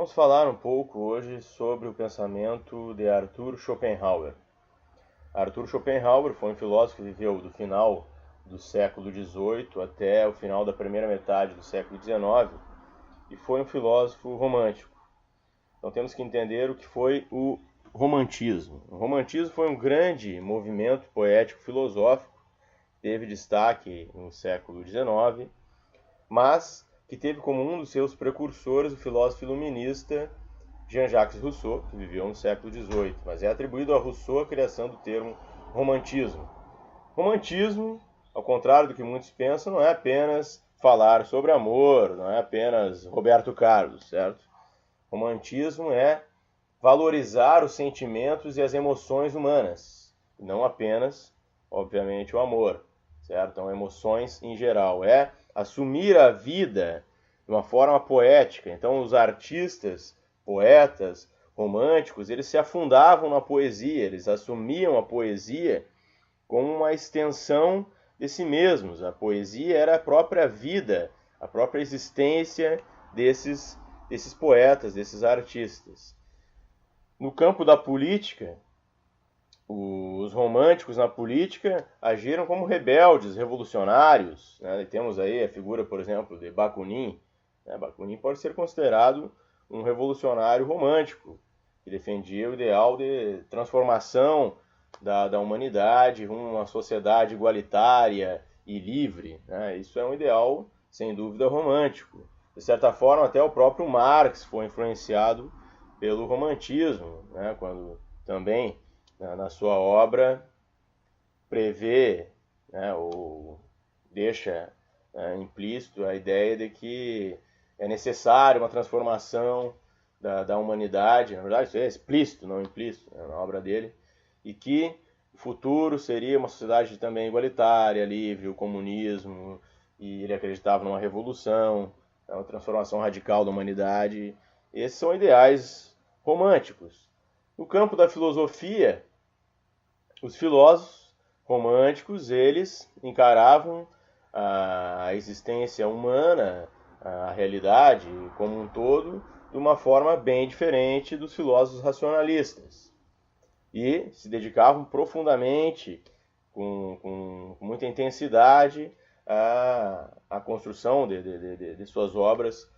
Vamos falar um pouco hoje sobre o pensamento de Arthur Schopenhauer. Arthur Schopenhauer foi um filósofo que viveu do final do século XVIII até o final da primeira metade do século XIX e foi um filósofo romântico. Então temos que entender o que foi o romantismo. O romantismo foi um grande movimento poético-filosófico, teve destaque no século XIX, mas que teve como um dos seus precursores o filósofo iluminista Jean-Jacques Rousseau, que viveu no século XVIII, mas é atribuído a Rousseau a criação do termo romantismo. Romantismo, ao contrário do que muitos pensam, não é apenas falar sobre amor, não é apenas Roberto Carlos, certo? Romantismo é valorizar os sentimentos e as emoções humanas, não apenas, obviamente, o amor, certo? Então, emoções em geral. É assumir a vida de uma forma poética. Então, os artistas, poetas, românticos, eles se afundavam na poesia, eles assumiam a poesia como uma extensão de si mesmos. A poesia era a própria vida, a própria existência desses poetas, desses artistas. No campo da política, os românticos na política agiram como rebeldes, revolucionários. Né? Temos aí a figura, por exemplo, de Bakunin. Bakunin pode ser considerado um revolucionário romântico, que defendia o ideal de transformação da humanidade rumo a uma sociedade igualitária e livre. Né? Isso é um ideal, sem dúvida, romântico. De certa forma, até o próprio Marx foi influenciado pelo romantismo, né? Quando também na sua obra prevê, né, ou deixa implícito a ideia de que é necessária uma transformação da humanidade. Na verdade, isso é explícito, não implícito, né, na obra dele, e que o futuro seria uma sociedade também igualitária, livre, o comunismo, e ele acreditava numa revolução, uma transformação radical da humanidade. Esses são ideais românticos. No campo da filosofia, os filósofos românticos, eles encaravam a existência humana, a realidade como um todo, de uma forma bem diferente dos filósofos racionalistas. E se dedicavam profundamente, com muita intensidade, à construção de suas obras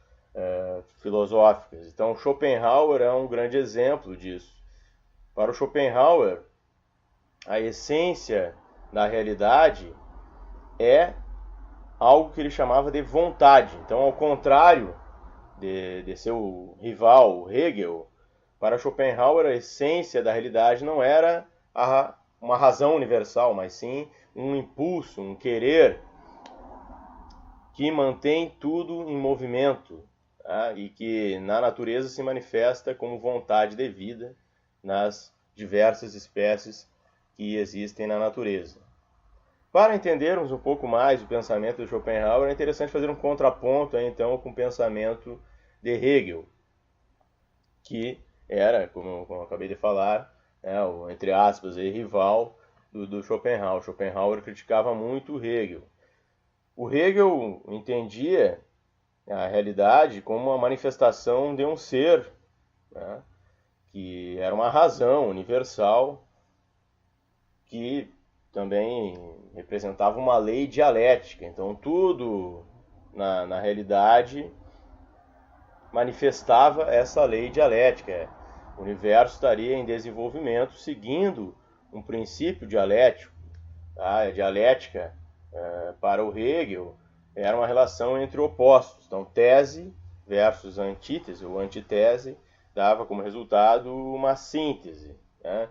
filosóficas. Então, Schopenhauer é um grande exemplo disso. Para o Schopenhauer, a essência da realidade é algo que ele chamava de vontade. Então, ao contrário de seu rival Hegel, para Schopenhauer a essência da realidade não era uma razão universal, mas sim um impulso, um querer que mantém tudo em movimento, tá? E que na natureza se manifesta como vontade de vida nas diversas espécies que existem na natureza. Para entendermos um pouco mais o pensamento de Schopenhauer, é interessante fazer um contraponto então com o pensamento de Hegel, que era, como eu acabei de falar, o, entre aspas, rival do Schopenhauer. Schopenhauer criticava muito Hegel. O Hegel entendia a realidade como uma manifestação de um ser, né, que era uma razão universal, que também representava uma lei dialética. Então, tudo na realidade manifestava essa lei dialética. O universo estaria em desenvolvimento seguindo um princípio dialético. Tá? A dialética, para o Hegel, era uma relação entre opostos. Então, tese versus antítese, ou antitese, dava como resultado uma síntese. Né?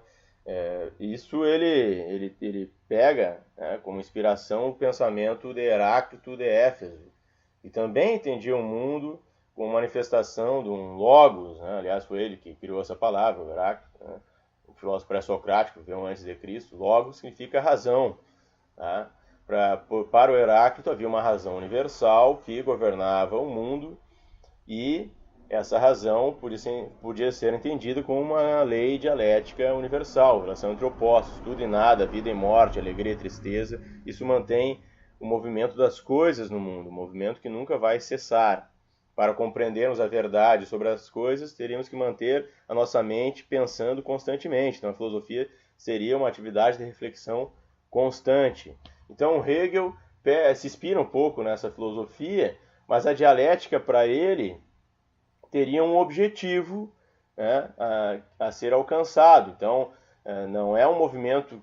Isso ele pega, né, como inspiração o pensamento de Heráclito de Éfeso, que também entendia o mundo como manifestação de um logos, né? Aliás, foi ele que criou essa palavra, o Heráclito, né? O filósofo pré-socrático, que veio antes de Cristo. Logos significa razão. Tá? Para o Heráclito havia uma razão universal que governava o mundo, e essa razão podia ser entendida como uma lei dialética universal, relação entre opostos, tudo e nada, vida e morte, alegria e tristeza. Isso mantém o movimento das coisas no mundo, um movimento que nunca vai cessar. para compreendermos a verdade sobre as coisas, teríamos que manter a nossa mente pensando constantemente. Então, a filosofia seria uma atividade de reflexão constante. Então, Hegel se inspira um pouco nessa filosofia, mas a dialética, para ele, teria um objetivo, né, a ser alcançado. Então, não é um movimento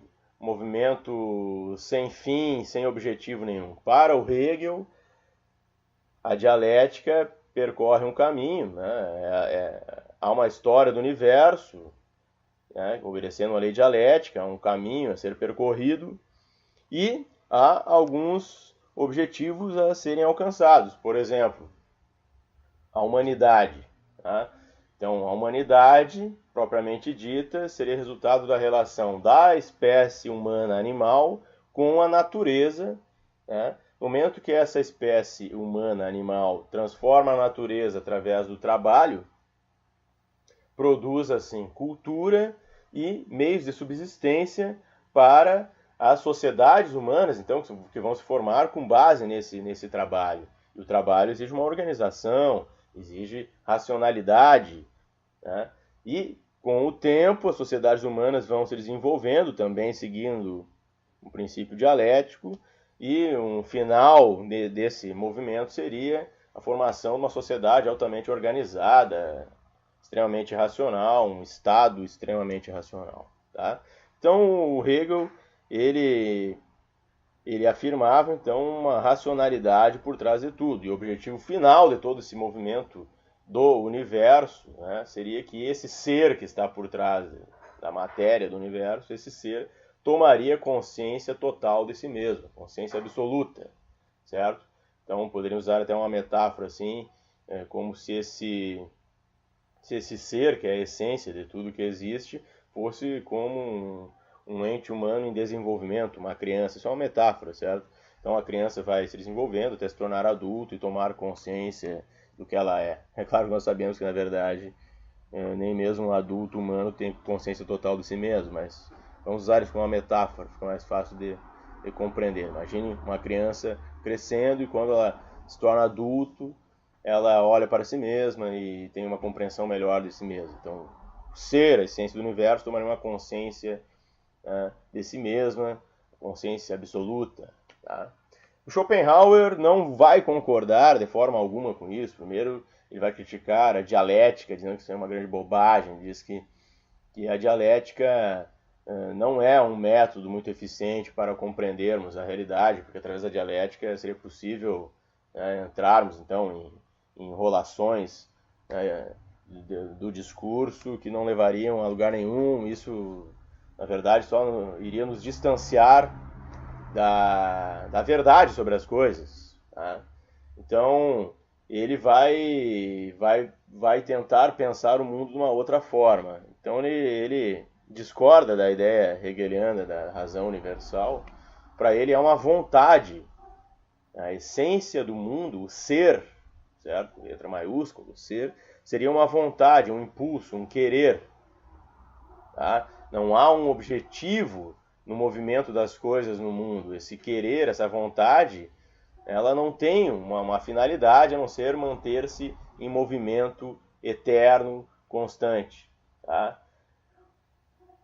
sem fim, sem objetivo nenhum. Para o Hegel, a dialética percorre um caminho, né? Há uma história do universo, né, obedecendo uma lei dialética, um caminho a ser percorrido, e há alguns objetivos a serem alcançados. Por exemplo, a humanidade. Tá? Então, a humanidade, propriamente dita, seria resultado da relação da espécie humana-animal com a natureza, né? No momento que essa espécie humana-animal transforma a natureza através do trabalho, produz, assim, cultura e meios de subsistência para as sociedades humanas, então, que vão se formar com base nesse trabalho. E o trabalho exige uma organização, exige racionalidade, né? E, com o tempo, as sociedades humanas vão se desenvolvendo, também seguindo um princípio dialético, e um final desse movimento seria a formação de uma sociedade altamente organizada, extremamente racional, um Estado extremamente racional. Tá? Então, o Hegel, ele afirmava, então, uma racionalidade por trás de tudo. E o objetivo final de todo esse movimento do universo, né, seria que esse ser que está por trás da matéria do universo, esse ser tomaria consciência total de si mesmo, consciência absoluta, certo? Então, poderíamos usar até uma metáfora assim, como se esse ser, que é a essência de tudo que existe, fosse como um ente humano em desenvolvimento, uma criança. Isso é uma metáfora, certo? Então, a criança vai se desenvolvendo até se tornar adulto e tomar consciência do que ela é. É claro que nós sabemos que, na verdade, nem mesmo um adulto humano tem consciência total de si mesmo, mas vamos usar isso como uma metáfora, fica mais fácil de compreender. Imagine uma criança crescendo e quando ela se torna adulto, ela olha para si mesma e tem uma compreensão melhor de si mesma. Então, o ser, a essência do universo, tomaria uma consciência de si mesma, consciência absoluta. Tá? O Schopenhauer não vai concordar de forma alguma com isso. Primeiro, ele vai criticar a dialética, dizendo que isso é uma grande bobagem. Diz que a dialética não é um método muito eficiente para compreendermos a realidade, porque através da dialética seria possível entrarmos, então, em enrolações do discurso que não levariam a lugar nenhum. Isso, na verdade, só iria nos distanciar da verdade sobre as coisas. Tá? Então, ele vai tentar pensar o mundo de uma outra forma. Então, ele discorda da ideia hegeliana da razão universal. Para ele, é uma vontade. A essência do mundo, o ser, certo? Letra maiúscula, o ser, seria uma vontade, um impulso, um querer. Tá? Não há um objetivo no movimento das coisas no mundo. Esse querer, essa vontade, ela não tem uma finalidade a não ser manter-se em movimento eterno, constante. Tá?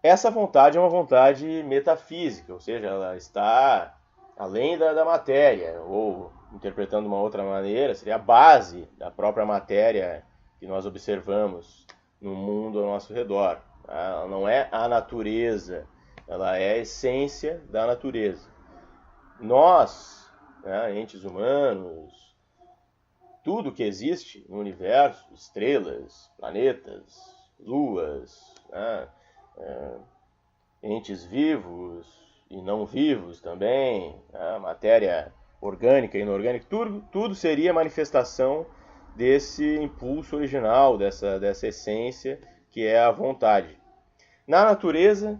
Essa vontade é uma vontade metafísica, ou seja, ela está além da matéria, ou, interpretando de uma outra maneira, seria a base da própria matéria que nós observamos no mundo ao nosso redor. Tá? Ela não é a natureza, ela é a essência da natureza. Nós, entes humanos, tudo que existe no universo, estrelas, planetas, luas, entes vivos e não vivos também, matéria orgânica e inorgânica, tudo seria manifestação desse impulso original, dessa essência que é a vontade. Na natureza,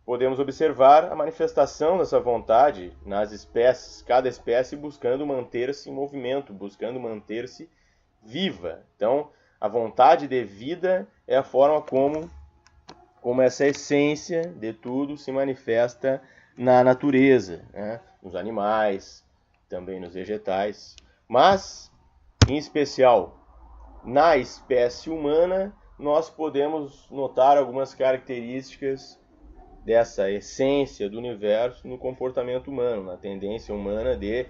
podemos observar a manifestação dessa vontade nas espécies, cada espécie buscando manter-se em movimento, buscando manter-se viva. Então, a vontade de vida é a forma como essa essência de tudo se manifesta na natureza, nos animais, também nos vegetais, mas, em especial, na espécie humana, nós podemos notar algumas características dessa essência do universo no comportamento humano, na tendência humana de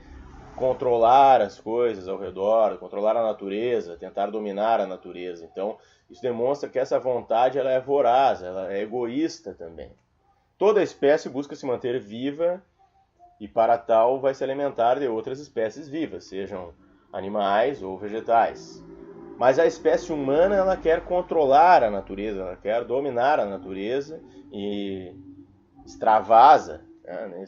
controlar as coisas ao redor, controlar a natureza, tentar dominar a natureza. Então, isso demonstra que essa vontade ela é voraz, ela é egoísta também. Toda espécie busca se manter viva e, para tal, vai se alimentar de outras espécies vivas, sejam animais ou vegetais. Mas a espécie humana ela quer controlar a natureza, ela quer dominar a natureza e extravasa, né,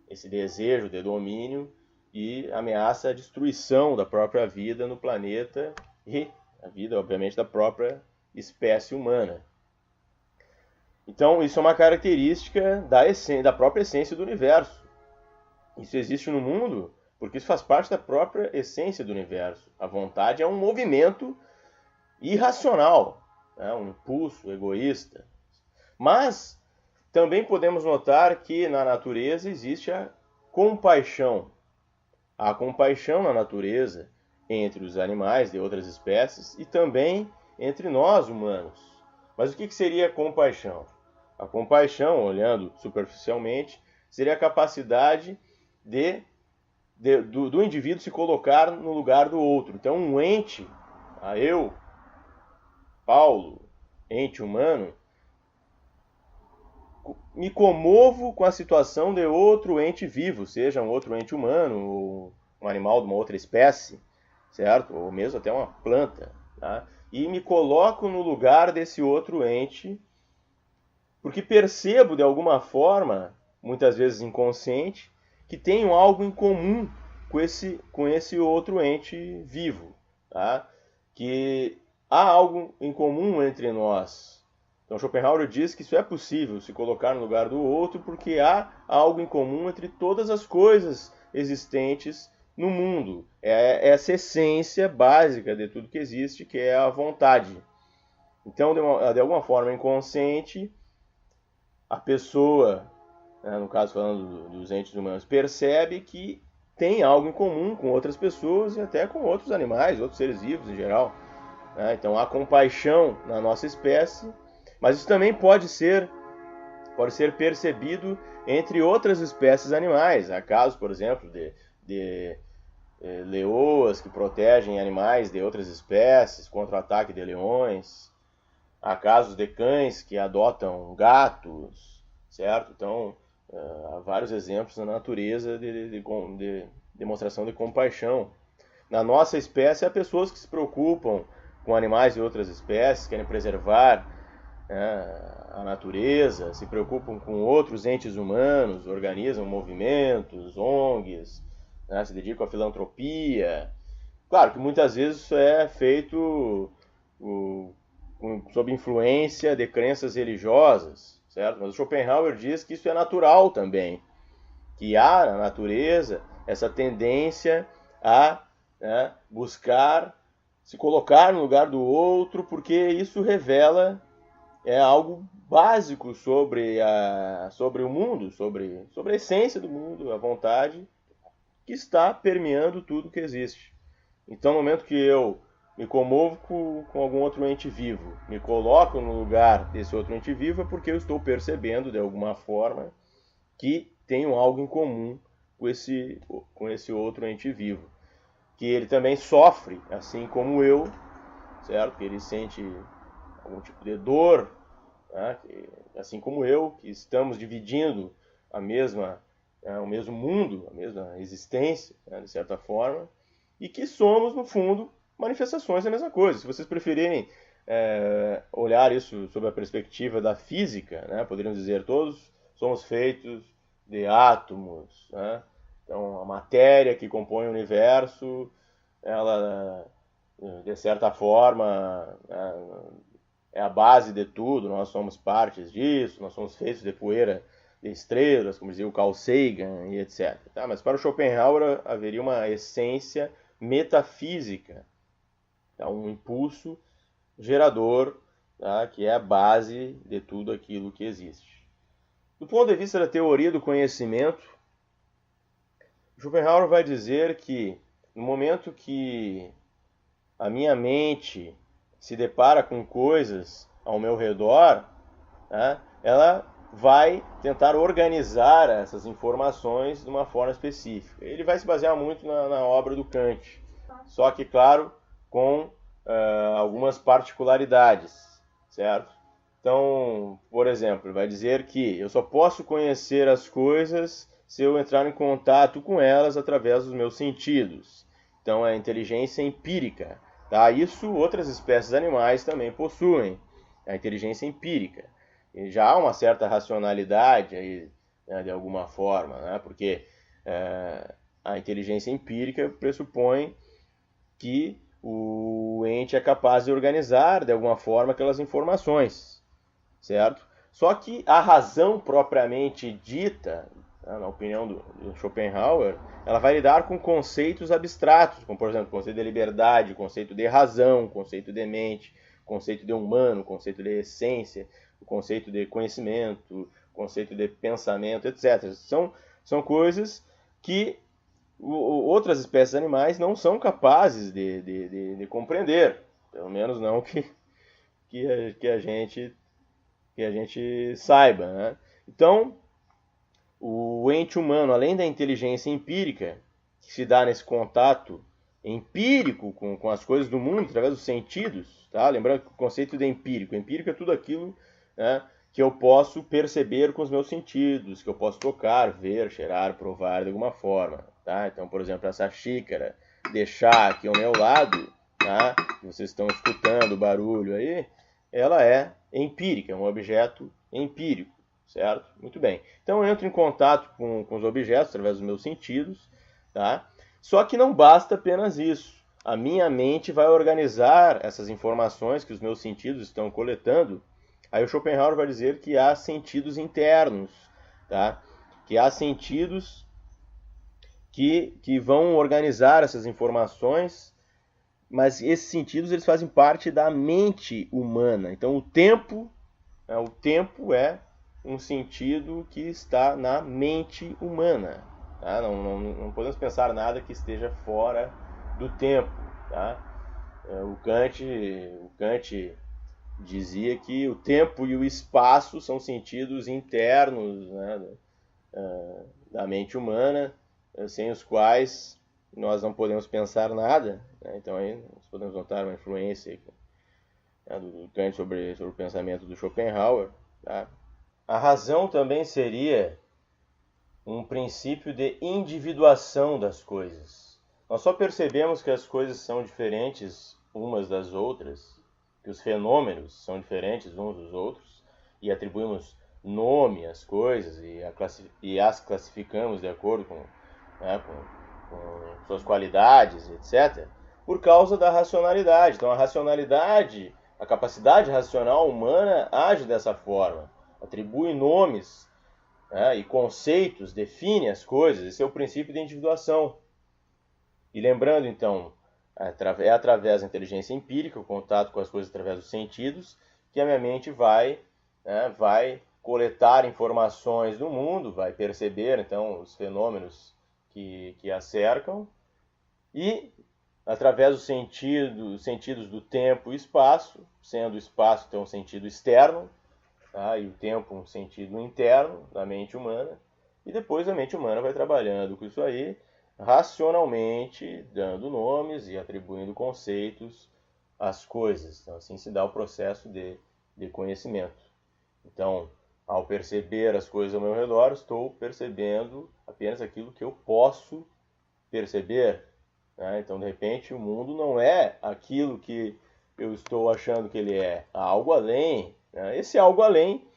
esse desejo de domínio e ameaça a destruição da própria vida no planeta e a vida, obviamente, da própria espécie humana. Então, isso é uma característica da própria essência do universo. Isso existe no mundo porque isso faz parte da própria essência do universo. A vontade é um movimento irracional, né? Um impulso egoísta. Mas também podemos notar que na natureza existe a compaixão. Há compaixão na natureza entre os animais de outras espécies e também entre nós humanos. Mas o que seria compaixão? A compaixão, olhando superficialmente, seria a capacidade do indivíduo se colocar no lugar do outro. Então, um ente, eu, Paulo, ente humano, me comovo com a situação de outro ente vivo, seja um outro ente humano, ou um animal de uma outra espécie, certo? Ou mesmo até uma planta, tá? E me coloco no lugar desse outro ente, porque percebo de alguma forma, muitas vezes inconsciente, que tenho algo em comum com esse outro ente vivo, tá? Que há algo em comum entre nós. Então Schopenhauer diz que isso é possível, se colocar no lugar do outro, porque há algo em comum entre todas as coisas existentes no mundo. É essa essência básica de tudo que existe, que é a vontade. Então, de alguma forma inconsciente, a pessoa, né, no caso falando dos entes humanos, percebe que tem algo em comum com outras pessoas e até com outros animais, outros seres vivos em geral. Né? Então há compaixão na nossa espécie, mas isso também pode ser percebido entre outras espécies animais. Há casos, por exemplo, de leoas que protegem animais de outras espécies contra o ataque de leões. Há casos de cães que adotam gatos, certo? Então, há vários exemplos na natureza de demonstração de compaixão. Na nossa espécie, há pessoas que se preocupam com animais de outras espécies, querem preservar, né, a natureza, se preocupam com outros entes humanos, organizam movimentos, ONGs, né, se dedicam à filantropia. Claro que muitas vezes isso é feito sob influência de crenças religiosas, certo? Mas o Schopenhauer diz que isso é natural também, que há na natureza essa tendência a, né, buscar se colocar no lugar do outro, porque isso revela algo básico sobre o mundo, sobre a essência do mundo, a vontade que está permeando tudo que existe. Então, no momento que eu me comovo com algum outro ente vivo, me coloco no lugar desse outro ente vivo, é porque eu estou percebendo, de alguma forma, que tenho algo em comum com esse outro ente vivo. Que ele também sofre, assim como eu, certo? Que ele sente algum tipo de dor, né? Assim como eu, que estamos dividindo o mesmo mundo, a mesma existência, né? De certa forma, e que somos, no fundo, manifestações da mesma coisa. Se vocês preferirem olhar isso sob a perspectiva da física, né? Poderíamos dizer, todos somos feitos de átomos, né? Então, a matéria que compõe o universo, ela, de certa forma, é a base de tudo, nós somos partes disso, nós somos feitos de poeira de estrelas, como dizia o Carl Sagan, e etc. Tá? Mas para o Schopenhauer haveria uma essência metafísica, tá? Um impulso gerador, tá? Que é a base de tudo aquilo que existe. Do ponto de vista da teoria do conhecimento, Schopenhauer vai dizer que no momento que a minha mente se depara com coisas ao meu redor, né, ela vai tentar organizar essas informações de uma forma específica. Ele vai se basear muito na obra do Kant, só que, claro, com algumas particularidades, certo? Então, por exemplo, vai dizer que eu só posso conhecer as coisas se eu entrar em contato com elas através dos meus sentidos. Então, é a inteligência empírica. Tá? Isso outras espécies animais também possuem, a inteligência empírica. E já há uma certa racionalidade aí, né, de alguma forma, né? Porque a inteligência empírica pressupõe que o ente é capaz de organizar de alguma forma aquelas informações, certo? Só que a razão propriamente dita, né, na opinião do Schopenhauer, ela vai lidar com conceitos abstratos, como por exemplo o conceito de liberdade, o conceito de razão, o conceito de mente, o conceito de humano, o conceito de essência, o conceito de conhecimento, o conceito de pensamento, etc. São coisas que outras espécies animais não são capazes de compreender, pelo menos não que a gente saiba, né? Então, o ente humano, além da inteligência empírica, que se dá nesse contato empírico com as coisas do mundo, através dos sentidos, tá? Lembrando que o conceito de empírico é tudo aquilo, né, que eu posso perceber com os meus sentidos, que eu posso tocar, ver, cheirar, provar de alguma forma, tá? Então, por exemplo, essa xícara de chá aqui ao meu lado, tá? Vocês estão escutando o barulho aí, ela é empírica, é um objeto empírico, certo? Muito bem. Então eu entro em contato com os objetos através dos meus sentidos, tá? Só que não basta apenas isso. A minha mente vai organizar essas informações que os meus sentidos estão coletando. Aí o Schopenhauer vai dizer que há sentidos internos, tá? Que há sentidos que vão organizar essas informações, mas esses sentidos eles fazem parte da mente humana. Então o tempo é um sentido que está na mente humana. Tá? Não podemos pensar nada que esteja fora do tempo. Tá? O Kant dizia que o tempo e o espaço são sentidos internos, né, da mente humana, sem os quais nós não podemos pensar nada. Né? Então aí nós podemos notar uma influência, né, do Kant sobre o pensamento do Schopenhauer. Tá? A razão também seria um princípio de individuação das coisas. Nós só percebemos que as coisas são diferentes umas das outras, que os fenômenos são diferentes uns dos outros, e atribuímos nome às coisas e as classificamos de acordo né, com suas qualidades, etc., por causa da racionalidade. Então, a racionalidade, a capacidade racional humana age dessa forma, atribui nomes, né, e conceitos, define as coisas. Esse é o princípio de individuação. E lembrando, então, é através da inteligência empírica, o contato com as coisas através dos sentidos, que a minha mente vai coletar informações do mundo, vai perceber, então, os fenômenos que a cercam, e através dos sentidos do tempo e espaço, sendo o espaço então um sentido externo, tá? E o tempo um sentido interno da mente humana, e depois a mente humana vai trabalhando com isso aí, racionalmente, dando nomes e atribuindo conceitos às coisas. Então, assim se dá o processo de conhecimento. Então, ao perceber as coisas ao meu redor, estou percebendo apenas aquilo que eu posso perceber. Né? Então, de repente, o mundo não é aquilo que eu estou achando que ele é. Há algo além. Né? Esse algo além,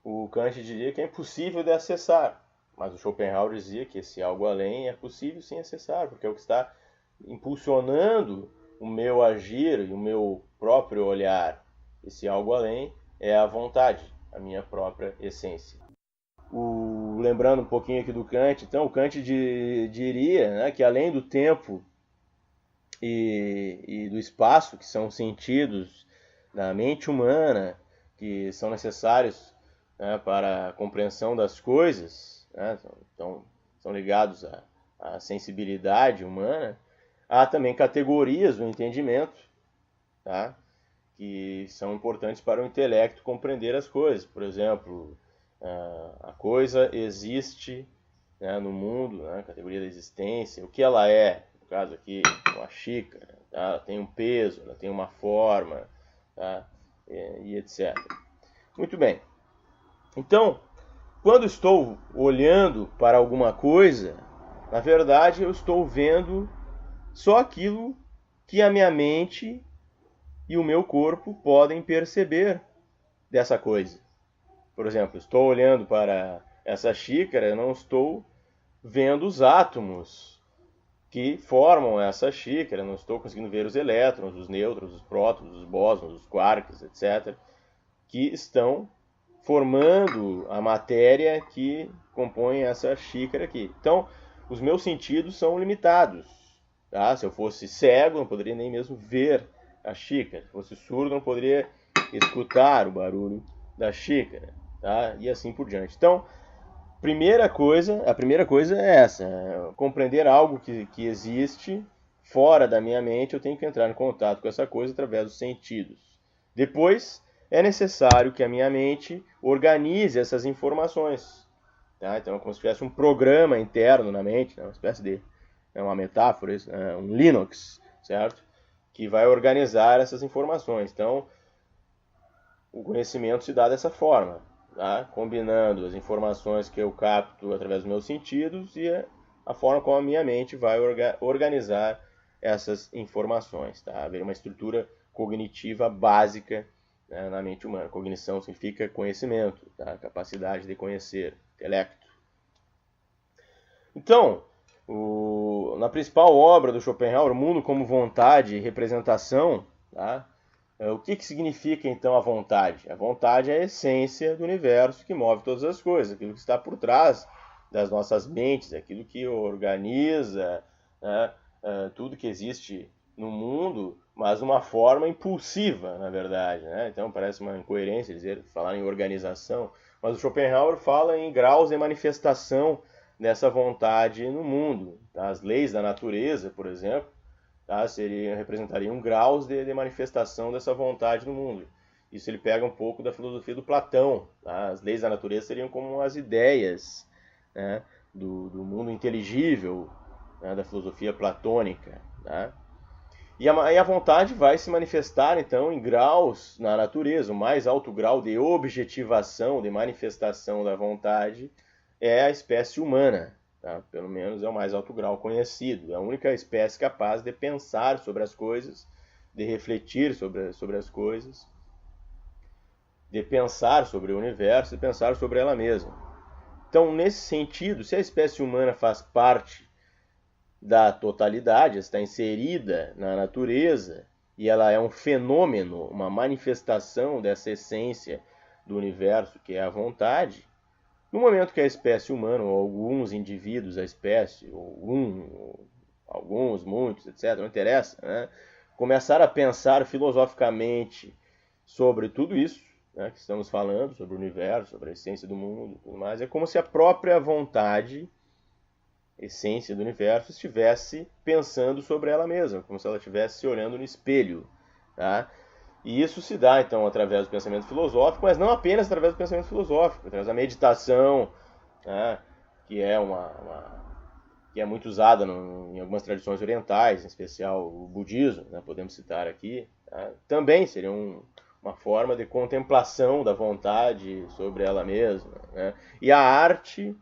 o Kant diria que é impossível de acessar. Mas o Schopenhauer dizia que esse algo além é possível sim acessar, porque é o que está impulsionando o meu agir e o meu próprio olhar. Esse algo além é a vontade, a minha própria essência. Lembrando um pouquinho aqui do Kant, então o Kant diria, né, que além do tempo e do espaço, que são sentidos da mente humana, que são necessários, né, para a compreensão das coisas, né, então, são ligados à sensibilidade humana, Há também categorias do entendimento, tá? Que são importantes para o intelecto compreender as coisas. Por exemplo, a coisa existe, né, no mundo, né, a categoria da existência, o que ela é, no caso aqui, uma xícara, tá? Ela tem um peso, ela tem uma forma, tá? E etc. Muito bem. Então, quando estou olhando para alguma coisa, na verdade eu estou vendo só aquilo que a minha mente e o meu corpo podem perceber dessa coisa. Por exemplo, estou olhando para essa xícara, eu não estou vendo os átomos que formam essa xícara, não estou conseguindo ver os elétrons, os nêutrons, os prótons, os bósons, os quarks, etc., que estão formando a matéria que compõe essa xícara aqui. Então, os meus sentidos são limitados. Tá? Se eu fosse cego, não poderia nem mesmo ver a xícara. Se fosse surdo, não poderia escutar o barulho da xícara. Tá? E assim por diante. Então, a primeira coisa é essa: compreender algo que existe fora da minha mente. Eu tenho que entrar em contato com essa coisa através dos sentidos. Depois, é necessário que a minha mente organize essas informações. Tá? Então, é como se tivesse um programa interno na mente, né? Uma espécie de, uma metáfora, um Linux, certo? Que vai organizar essas informações. Então, o conhecimento se dá dessa forma, tá? Combinando as informações que eu capto através dos meus sentidos e a forma como a minha mente vai organizar essas informações. Tá? Haver uma estrutura cognitiva básica, né, na mente humana. Cognição significa conhecimento, tá? Capacidade de conhecer, intelecto. Então, na principal obra do Schopenhauer, O Mundo como Vontade e Representação, tá? O que significa então a vontade? A vontade é a essência do universo que move todas as coisas, aquilo que está por trás das nossas mentes, aquilo que organiza, né, tudo que existe no mundo, mas de uma forma impulsiva, na verdade. Né? Então parece uma incoerência falar em organização, mas o Schopenhauer fala em graus de manifestação dessa vontade no mundo. Tá? As leis da natureza, por exemplo, tá? Representariam graus de manifestação dessa vontade no mundo. Isso ele pega um pouco da filosofia do Platão. Tá? As leis da natureza seriam como as ideias, né, do mundo inteligível, né, da filosofia platônica. Tá? E a vontade vai se manifestar, então, em graus na natureza. O mais alto grau de objetivação, de manifestação da vontade, é a espécie humana. Tá? Pelo menos é o mais alto grau conhecido. É a única espécie capaz de pensar sobre as coisas, de refletir sobre as coisas, de pensar sobre o universo, de pensar sobre ela mesma. Então, nesse sentido, se a espécie humana faz parte da totalidade, está inserida na natureza, e ela é um fenômeno, uma manifestação dessa essência do universo, que é a vontade, no momento que a espécie humana, ou alguns indivíduos da espécie, ou alguns, muitos, etc., não interessa, né, começar a pensar filosoficamente sobre tudo isso, né, que estamos falando, sobre o universo, sobre a essência do mundo e tudo mais, é como se a própria vontade, essência do universo, estivesse pensando sobre ela mesma, como se ela estivesse se olhando no espelho. Tá? E isso se dá, então, através do pensamento filosófico, mas não apenas através do pensamento filosófico, através da meditação, né, que é muito usada em algumas tradições orientais, em especial o budismo, né, podemos citar aqui. Tá? Também seria uma forma de contemplação da vontade sobre ela mesma. Né? E a arte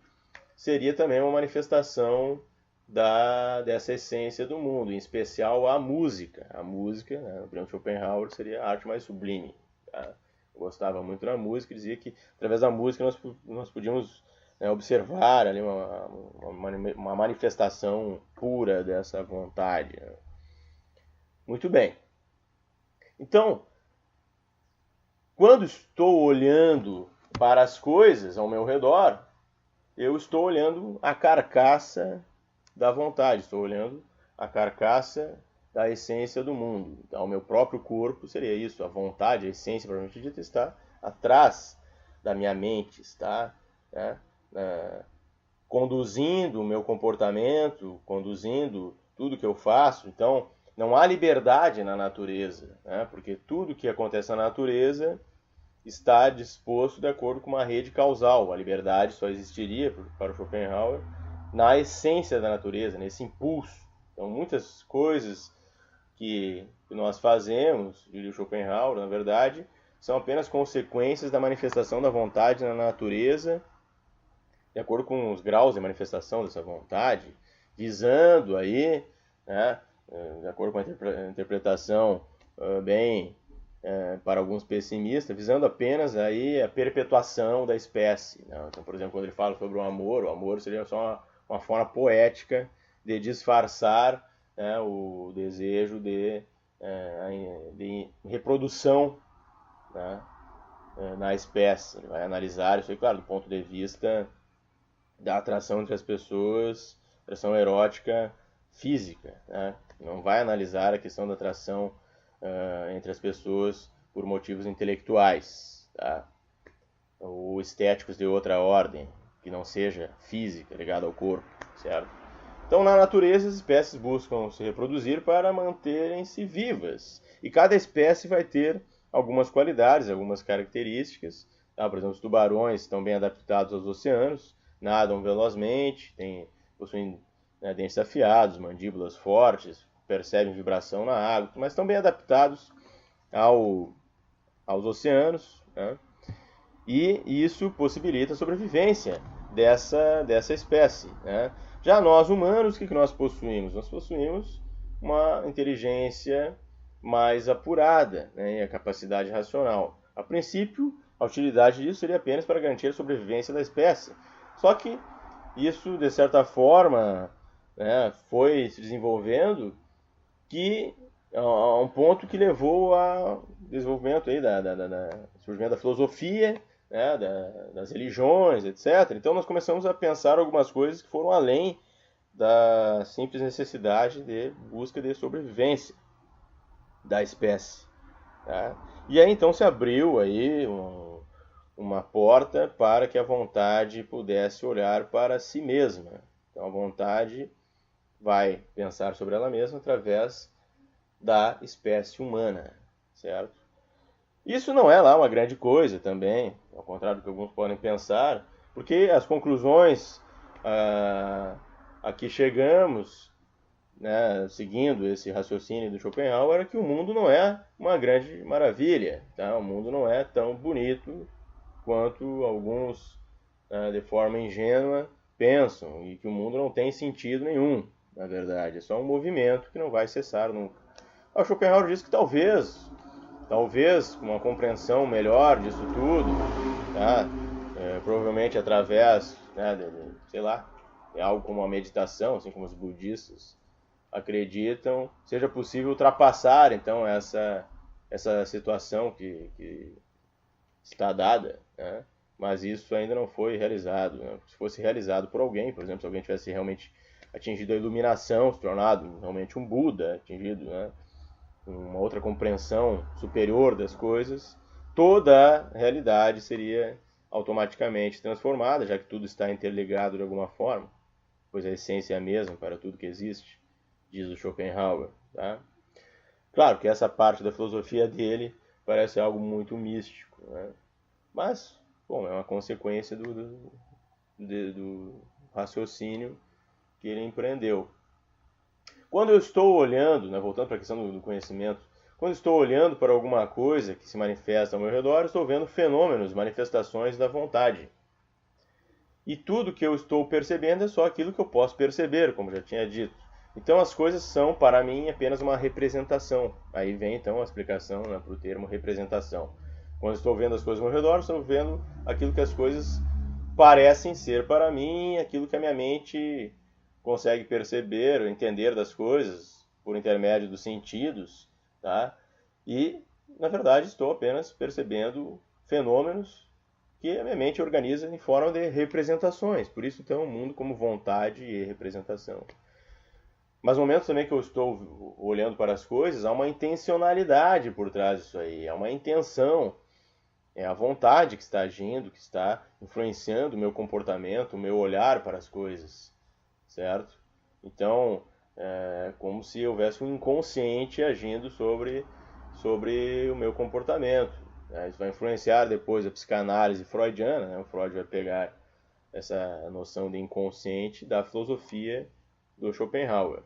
seria também uma manifestação dessa essência do mundo, em especial a música. A música, né, no primeiro Schopenhauer, seria a arte mais sublime. Tá? Eu gostava muito da música e dizia que, através da música, nós podíamos, né, observar ali uma manifestação pura dessa vontade. Né? Muito bem. Então, quando estou olhando para as coisas ao meu redor, eu estou olhando a carcaça da vontade, estou olhando a carcaça da essência do mundo. Então, o meu próprio corpo seria isso, a vontade, a essência, provavelmente dita, está atrás da minha mente, está, né, conduzindo o meu comportamento, conduzindo tudo que eu faço. Então, não há liberdade na natureza, né? Porque tudo que acontece na natureza está disposto de acordo com uma rede causal. A liberdade só existiria, para o Schopenhauer, na essência da natureza, nesse impulso. Então, muitas coisas que nós fazemos, diria o Schopenhauer, na verdade, são apenas consequências da manifestação da vontade na natureza, de acordo com os graus de manifestação dessa vontade, visando aí, né, de acordo com a interpretação bem para alguns pessimistas, visando apenas aí a perpetuação da espécie. Né? Então, por exemplo, quando ele fala sobre o amor seria só uma forma poética de disfarçar, né, o desejo de reprodução, né, na espécie. Ele vai analisar isso aí, claro, do ponto de vista da atração entre as pessoas, atração erótica física, né? Não vai analisar a questão da atração entre as pessoas por motivos intelectuais, tá? Ou estéticos de outra ordem, que não seja física, ligada ao corpo, certo? Então, na natureza, as espécies buscam se reproduzir para manterem-se vivas. E cada espécie vai ter algumas qualidades, algumas características. Tá? Por exemplo, os tubarões estão bem adaptados aos oceanos, nadam velozmente, possuem, né, dentes afiados, mandíbulas fortes, percebem vibração na água, mas estão bem adaptados aos oceanos, né? E isso possibilita a sobrevivência dessa espécie, né? Já nós humanos, o que nós possuímos? Nós possuímos uma inteligência mais apurada, né, e a capacidade racional. A princípio, a utilidade disso seria apenas para garantir a sobrevivência da espécie. Só que isso, de certa forma, né, foi se desenvolvendo a um ponto que levou ao desenvolvimento aí surgimento da filosofia, né, das religiões, etc. Então nós começamos a pensar algumas coisas que foram além da simples necessidade de busca de sobrevivência da espécie. Tá? E aí então se abriu aí uma porta para que a vontade pudesse olhar para si mesma. Então a vontade vai pensar sobre ela mesma através da espécie humana, certo? Isso não é lá uma grande coisa também, ao contrário do que alguns podem pensar, porque as conclusões a que chegamos, né, seguindo esse raciocínio do Schopenhauer, é que o mundo não é uma grande maravilha, tá? O mundo não é tão bonito quanto alguns, de forma ingênua, pensam, e que o mundo não tem sentido nenhum, na verdade. É só um movimento que não vai cessar nunca. O Schopenhauer diz que talvez com uma compreensão melhor disso tudo, tá? Provavelmente através, né, sei lá, é algo como a meditação, assim como os budistas acreditam, seja possível ultrapassar então essa situação que está dada, né? Mas isso ainda não foi realizado, né? Se fosse realizado por alguém, por exemplo, se alguém tivesse realmente atingido a iluminação, se tornado realmente um Buda, atingido, né, uma outra compreensão superior das coisas, toda a realidade seria automaticamente transformada, já que tudo está interligado de alguma forma, pois a essência é a mesma para tudo que existe, diz o Schopenhauer. Tá? Claro que essa parte da filosofia dele parece algo muito místico, né? Mas, bom, é uma consequência do raciocínio que ele empreendeu. Quando eu estou olhando, né, voltando para a questão do conhecimento, quando estou olhando para alguma coisa que se manifesta ao meu redor, estou vendo fenômenos, manifestações da vontade. E tudo que eu estou percebendo é só aquilo que eu posso perceber, como já tinha dito. Então as coisas são, para mim, apenas uma representação. Aí vem então a explicação, né, para o termo representação. Quando estou vendo as coisas ao meu redor, estou vendo aquilo que as coisas parecem ser para mim, aquilo que a minha mente consegue perceber ou entender das coisas por intermédio dos sentidos, tá? E, na verdade, estou apenas percebendo fenômenos que a minha mente organiza em forma de representações. Por isso, então, o mundo como vontade e representação. Mas no momento também que eu estou olhando para as coisas, há uma intencionalidade por trás disso aí, há uma intenção. É a vontade que está agindo, que está influenciando o meu comportamento, o meu olhar para as coisas, certo? Então, como se houvesse um inconsciente agindo sobre o meu comportamento. Isso vai influenciar depois a psicanálise freudiana, né? O Freud vai pegar essa noção de inconsciente da filosofia do Schopenhauer.